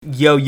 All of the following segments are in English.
Yo,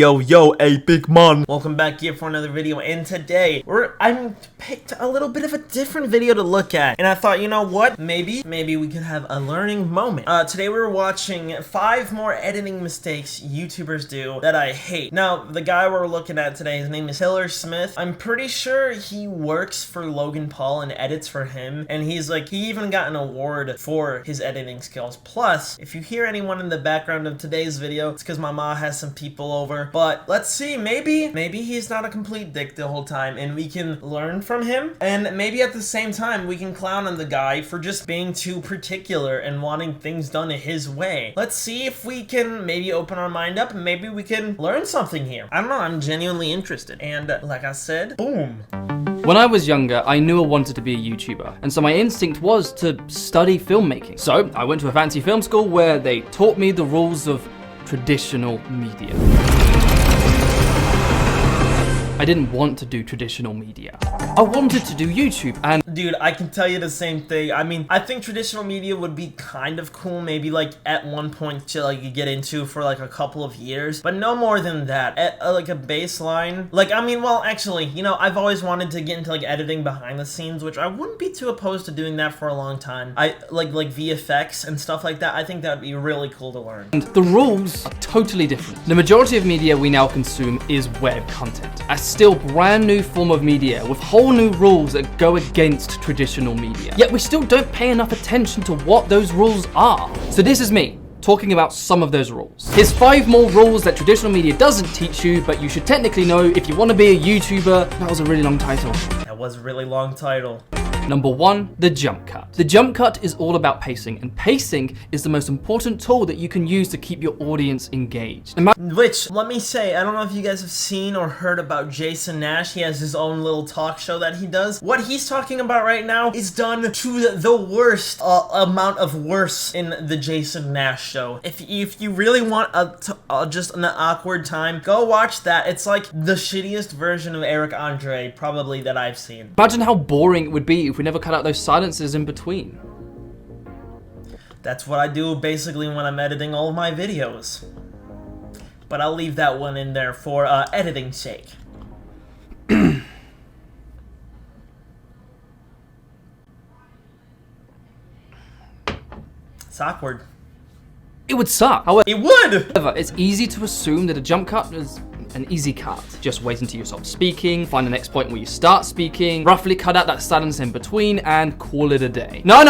hey big man. Welcome back here for another video, and today I picked a little bit of a different video to look at, and I thought, you know what, maybe we could have a learning moment. Today we were watching 5 more editing mistakes YouTubers do that I hate. Now, the guy we're looking at today, his name is Hiller Smith. I'm pretty sure he works for Logan Paul and edits for him, and he even got an award for his editing skills. Plus, if you hear anyone in the background of today's video, it's because my mom has some people over. But let's see, maybe he's not a complete dick the whole time and we can learn from him, and maybe at the same time we can clown on the guy for just being too particular and wanting things done his way. Let's see if we can maybe open our mind up and maybe we can learn something here. I don't know, I'm genuinely interested, and like I said, boom. When I was younger, I knew I wanted to be a YouTuber, and so my instinct was to study filmmaking. So I went to a fancy film school where they taught me the rules of traditional media. I didn't want to do traditional media. I wanted to do YouTube, and dude, I can tell you the same thing. I mean, I think traditional media would be kind of cool, maybe like at one point to like you get into for like a couple of years, but no more than that. At like a baseline, like, I mean, well, actually, you know, I've always wanted to get into like editing behind the scenes, which I wouldn't be too opposed to doing that for a long time. I like VFX and stuff like that. I think that would be really cool to learn. And the rules are totally different. The majority of media we now consume is web content, a still brand new form of media with whole new rules that go against traditional media. Yet we still don't pay enough attention to what those rules are. So this is me talking about some of those rules. Here's 5 more rules that traditional media doesn't teach you, but you should technically know if you want to be a YouTuber. That was a really long title. That was a really long title. Number 1, the jump cut. The jump cut is all about pacing, and pacing is the most important tool that you can use to keep your audience engaged. Which, let me say, I don't know if you guys have seen or heard about Jason Nash. He has his own little talk show that he does. What he's talking about right now is done to the worst amount of worse in the Jason Nash show. If you really want just an awkward time, go watch that. It's like the shittiest version of Eric Andre probably that I've seen. Imagine how boring it would be if we never cut out those silences in between. That's what I do basically when I'm editing all of my videos. But I'll leave that one in there for editing's sake. It's awkward. It would suck. However, it would! However, it's easy to assume that a jump cut is an easy cut. Just wait until you stop speaking, find the next point where you start speaking, roughly cut out that silence in between, and call it a day. No,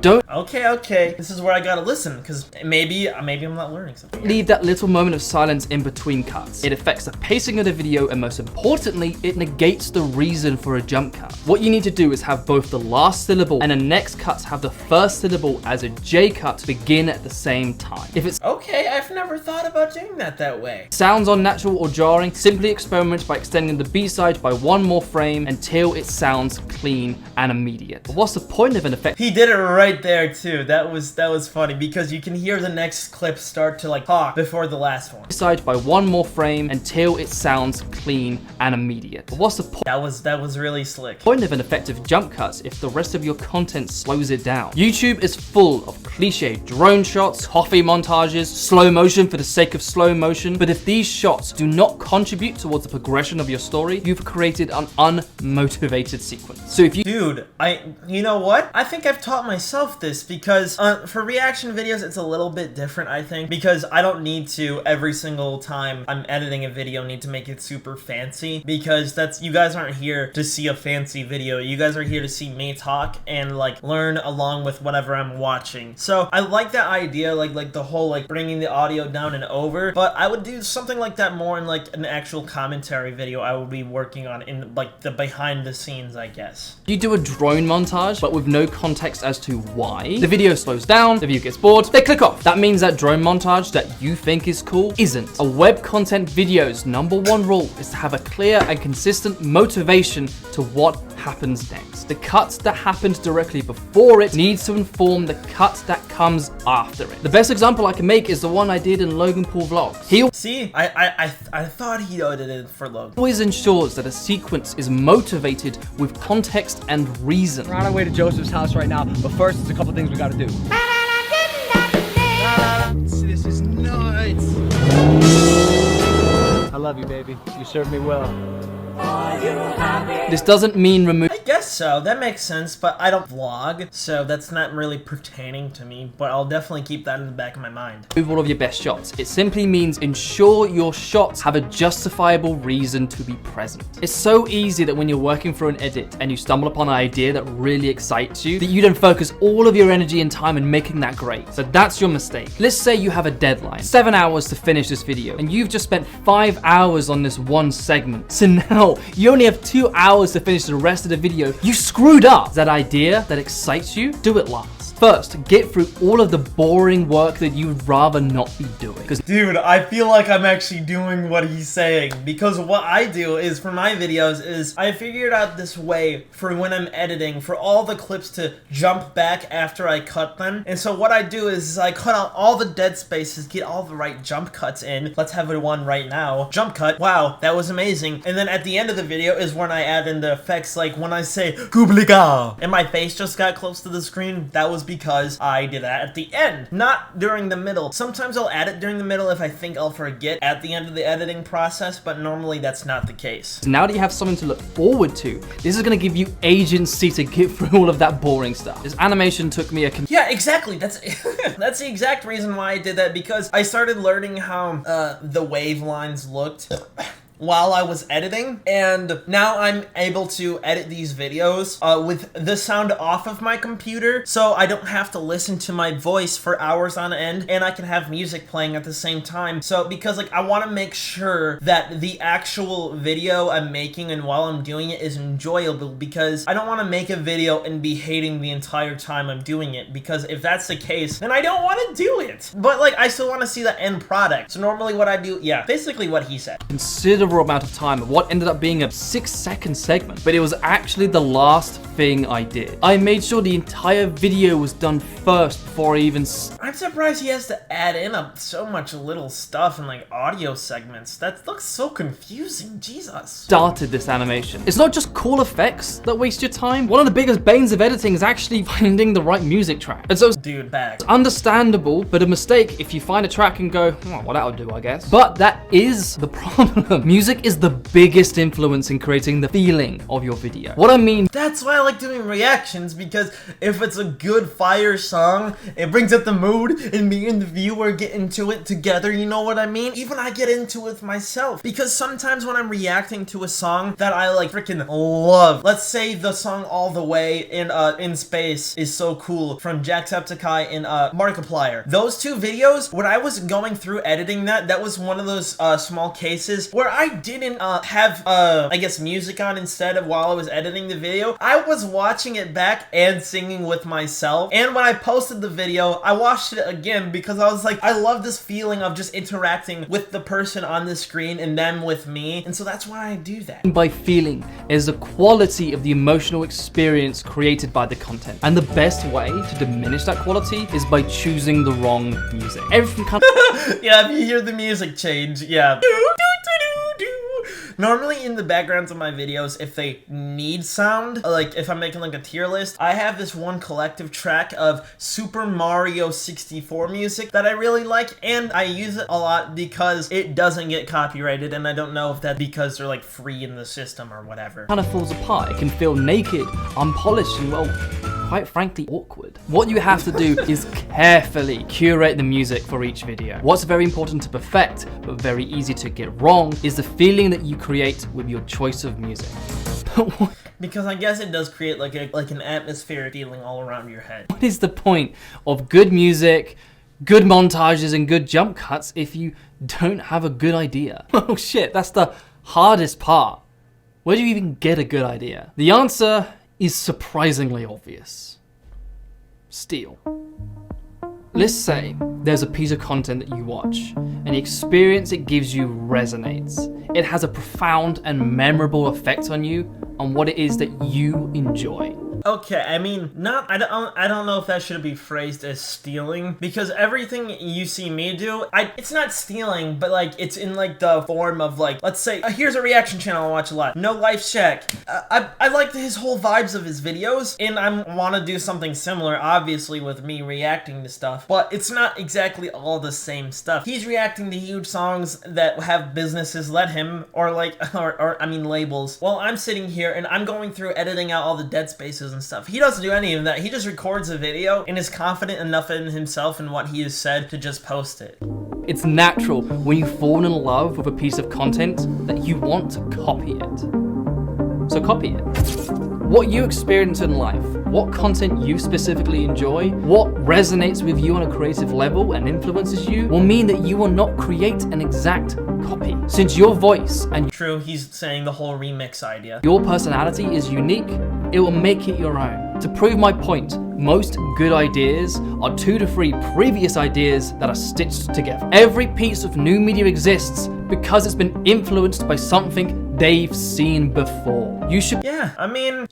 don't. Okay. This is where I gotta listen, because maybe I'm not learning something. Leave that little moment of silence in between cuts. It affects the pacing of the video, and most importantly, it negates the reason for a jump cut. What you need to do is have both the last syllable and the next cuts have the first syllable as a J cut begin at the same time. If it's okay, I've never thought about doing that way. Sounds unnatural or jarring, simply experiment by extending the B-side by 1 more frame until it sounds clean and immediate. But what's the point of an effect? He did it right there too. That was funny because you can hear the next clip start to like talk before the last one. B-side by 1 more frame until it sounds clean and immediate. But what's the point? That was really slick. Point of an effective jump cut if the rest of your content slows it down. YouTube is full of cliche drone shots, coffee montages, slow motion for the sake of slow motion, but if these shots do not contribute towards the progression of your story, you've created an unmotivated sequence. So if you— Dude, you know what? I think I've taught myself this because for reaction videos, it's a little bit different, I think, because I don't need to every single time I'm editing a video need to make it super fancy, because you guys aren't here to see a fancy video. You guys are here to see me talk and like learn along with whatever I'm watching. So I like that idea, like the whole like bringing the audio down and over, but I would do something like that more in like an actual commentary video I would be working on in like the behind the scenes, I guess. You do a drone montage, but with no context as to why. The video slows down, the viewer gets bored, they click off. That means that drone montage that you think is cool isn't. A web content video's #1 rule is to have a clear and consistent motivation to what happens next. The cut that happened directly before it needs to inform the cut that comes after it. The best example I can make is the one I did in Logan Paul Vlogs. See, I thought he edited it for Logan. Always ensures that a sequence is motivated with context and reason. We're on our way to Joseph's house right now, but first there's a couple things we gotta do. This is nuts. I love you, baby. You served me well. This doesn't mean remove. I guess so, that makes sense, but I don't vlog, so that's not really pertaining to me, but I'll definitely keep that in the back of my mind. All of your best shots. It simply means ensure your shots have a justifiable reason to be present. It's so easy that when you're working for an edit and you stumble upon an idea that really excites you, that you then focus all of your energy and time in making that great. So that's your mistake. Let's say you have a deadline, 7 hours to finish this video, and you've just spent 5 hours on this one segment. So now you only have 2 hours to finish the rest of the video. You screwed up. That idea that excites you, do it last. First, get through all of the boring work that you'd rather not be doing. Dude, I feel like I'm actually doing what he's saying, because what I do is for my videos is I figured out this way for when I'm editing for all the clips to jump back after I cut them. And so what I do is I cut out all the dead spaces, get all the right jump cuts in. Let's have it one right now. Jump cut. Wow, that was amazing. And then at the end of the video is when I add in the effects, like when I say Kublika and my face just got close to the screen. That was because I did that at the end, not during the middle. Sometimes I'll add it during the middle if I think I'll forget at the end of the editing process, but normally that's not the case. Now that you have something to look forward to, this is going to give you agency to get through all of that boring stuff. This animation took me Yeah, exactly. That's that's the exact reason why I did that, because I started learning how the wave lines looked while I was editing, and now I'm able to edit these videos with the sound off of my computer, so I don't have to listen to my voice for hours on end, and I can have music playing at the same time. So because like I want to make sure that the actual video I'm making and while I'm doing it is enjoyable, because I don't want to make a video and be hating the entire time I'm doing it, because if that's the case, then I don't want to do it. But like I still want to see the end product. So normally what I do, yeah, basically what he said. considerable amount of time of what ended up being a 6-second segment, but it was actually the last thing I did. I made sure the entire video was done first before I even I'm surprised he has to add in so much little stuff in like audio segments. That looks so confusing, Jesus. started this animation. It's not just cool effects that waste your time. One of the biggest banes of editing is actually finding the right music track. And so Dude, back. understandable, but a mistake if you find a track and go, oh, well, that'll do, I guess. But that is the problem. Music is the biggest influence in creating the feeling of your video. What I mean, That's why I like doing reactions, because if it's a good fire song, it brings up the mood, and me and the viewer get into it together, you know what I mean? Even I get into it myself, because sometimes when I'm reacting to a song that I like freaking love, let's say the song All the Way in Space is so cool from Jacksepticeye and Markiplier. Those two videos, when I was going through editing that was one of those small cases where I didn't have I guess music on instead of while I was editing the video. I was watching it back and singing with myself, and when I posted the video I watched it again because I was like, I love this feeling of just interacting with the person on the screen and them with me, and so that's why I do that. by feeling is the quality of the emotional experience created by the content. And the best way to diminish that quality is by choosing the wrong music. Everything kind of Yeah, if you hear the music change, yeah. Normally in the backgrounds of my videos, if they need sound, like if I'm making like a tier list, I have this one collective track of Super Mario 64 music that I really like, and I use it a lot because it doesn't get copyrighted, and I don't know if that's because they're like free in the system or whatever. falls apart. It can feel naked, unpolished, and well, quite frankly, awkward. What you have to do is carefully curate the music for each video. What's very important to perfect, but very easy to get wrong, is the feeling that you create with your choice of music. Because I guess it does create like an atmospheric feeling all around your head. What is the point of good music, good montages, and good jump cuts if you don't have a good idea? Oh shit, that's the hardest part. Where do you even get a good idea? The answer is surprisingly obvious. Steal. Let's say there's a piece of content that you watch, and the experience it gives you resonates. It has a profound and memorable effect on you, on what it is that you enjoy. Okay, I mean, I don't know if that should be phrased as stealing, because everything you see me do, it's not stealing, but like it's in like the form of like, let's say, here's a reaction channel I watch a lot, No Life Check. I like his whole vibes of his videos, and I want to do something similar, obviously, with me reacting to stuff, but it's not exactly all the same stuff. He's reacting to huge songs that have businesses let him, or like, or I mean labels, while I'm sitting here and I'm going through editing out all the dead spaces and stuff. He doesn't do any of that. He just records a video and is confident enough in himself and what he has said to just post it. It's natural when you fall in love with a piece of content that you want to copy it. So copy it. What you experience in life, what content you specifically enjoy, what resonates with you on a creative level and influences you, will mean that you will not create an exact copy. Since your voice and True, he's saying the whole remix idea. your personality is unique, it will make it your own. To prove my point, most good ideas are 2 to 3 previous ideas that are stitched together. Every piece of new media exists because it's been influenced by something they've seen before. You should... Yeah, I mean,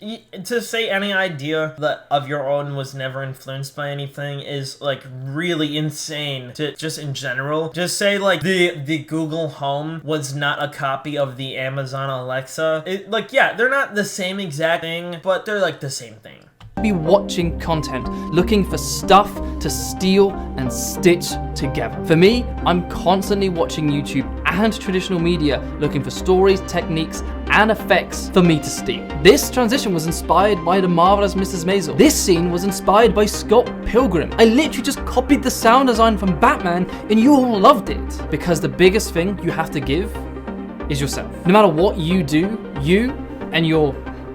to say any idea that of your own was never influenced by anything is like really insane. To just in general, just say like the Google Home was not a copy of the Amazon Alexa. Like, yeah, they're not the same exact thing, but they're like the same thing. be watching content, looking for stuff to steal and stitch together. For me, I'm constantly watching YouTube and traditional media, looking for stories, techniques, and effects for me to steal. This transition was inspired by The Marvelous Mrs. Maisel. This scene was inspired by Scott Pilgrim. I literally just copied the sound design from Batman and you all loved it. Because the biggest thing you have to give is yourself. No matter what you do, you and your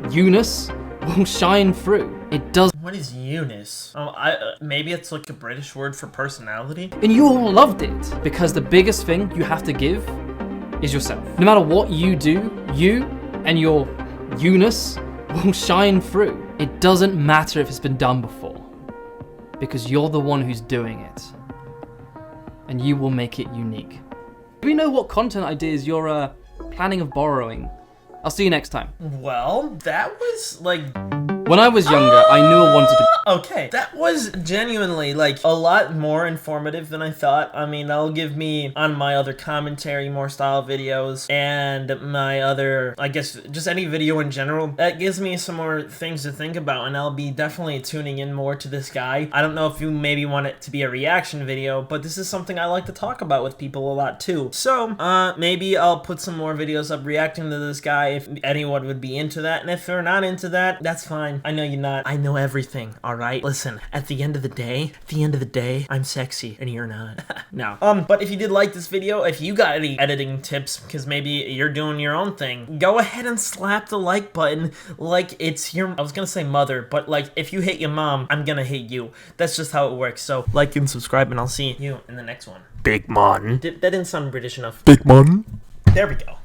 you-ness will shine through. It does. What is Eunice? Oh, maybe it's like a British word for personality? And you all loved it. Because the biggest thing you have to give is yourself. No matter what you do, you and your you-ness will shine through. It doesn't matter if it's been done before. Because you're the one who's doing it. And you will make it unique. Do we know what content ideas you're planning of borrowing? I'll see you next time. Well, that was like... When I was younger, I knew I wanted to... Okay, that was genuinely like a lot more informative than I thought. I mean, that'll give me on my other commentary more style videos and my other, I guess, just any video in general. That gives me some more things to think about, and I'll be definitely tuning in more to this guy. I don't know if you maybe want it to be a reaction video, but this is something I like to talk about with people a lot too. So, maybe I'll put some more videos up reacting to this guy if anyone would be into that, and if they're not into that, that's fine. I know you're not. I know everything, alright? Listen, at the end of the day, I'm sexy, and you're not. No. But if you did like this video, if you got any editing tips, because maybe you're doing your own thing, go ahead and slap the like button like it's your, I was gonna say mother, but like, if you hate your mom, I'm gonna hate you. That's just how it works. So, like and subscribe, and I'll see you in the next one. Big man. That didn't sound British enough. Big man. There we go.